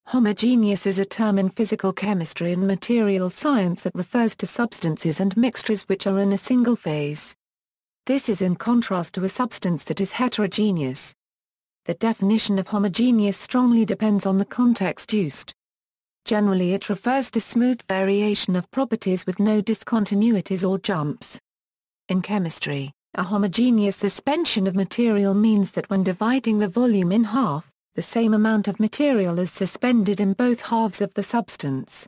Homogeneous is a term in physical chemistry and material science that refers to substances and mixtures which are in a single phase. This is in contrast to a substance that is heterogeneous. The definition of homogeneous strongly depends on the context used. Generally it refers to smooth variation of properties with no discontinuities or jumps. In chemistry, a homogeneous suspension of material means that when dividing the volume in half, the same amount of material is suspended in both halves of the substance.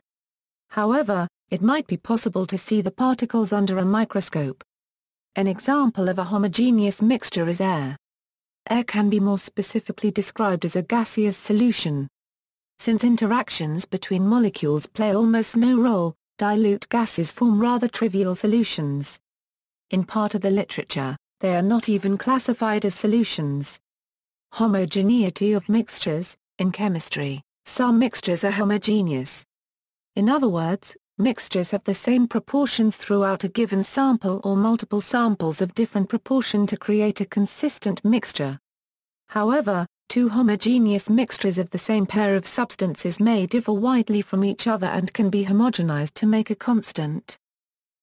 However, it might be possible to see the particles under a microscope. An example of a homogeneous mixture is air. Air can be more specifically described as a gaseous solution. Since interactions between molecules play almost no role, dilute gases form rather trivial solutions. In part of the literature, they are not even classified as solutions. Homogeneity of mixtures. In chemistry, some mixtures are homogeneous. In other words, mixtures have the same proportions throughout a given sample or multiple samples of different proportion to create a consistent mixture. However, two homogeneous mixtures of the same pair of substances may differ widely from each other and can be homogenized to make a constant.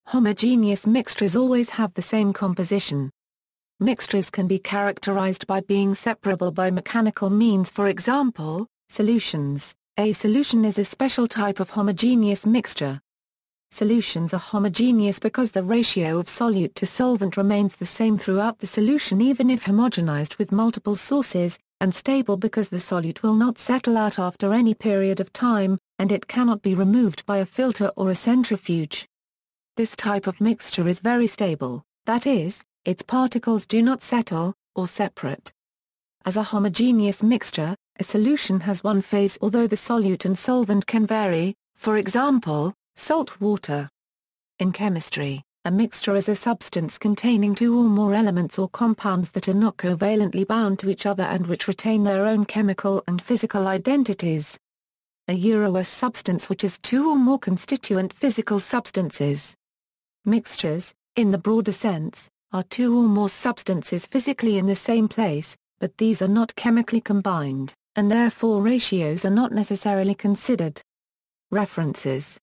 Homogeneous mixtures always have the same composition. Mixtures can be characterized by being separable by mechanical means, for example, solutions. A solution is a special type of homogeneous mixture. Solutions are homogeneous because the ratio of solute to solvent remains the same throughout the solution even if homogenized with multiple sources, and stable because the solute will not settle out after any period of time, and it cannot be removed by a filter or a centrifuge. This type of mixture is very stable, that is, its particles do not settle, or separate. As a homogeneous mixture, a solution has one phase although the solute and solvent can vary, for example, salt water. In chemistry, a mixture is a substance containing two or more elements or compounds that are not covalently bound to each other and which retain their own chemical and physical identities. A substance which has two or more constituent physical substances. Mixtures, in the broader sense, are two or more substances physically in the same place, but these are not chemically combined, and therefore ratios are not necessarily considered. References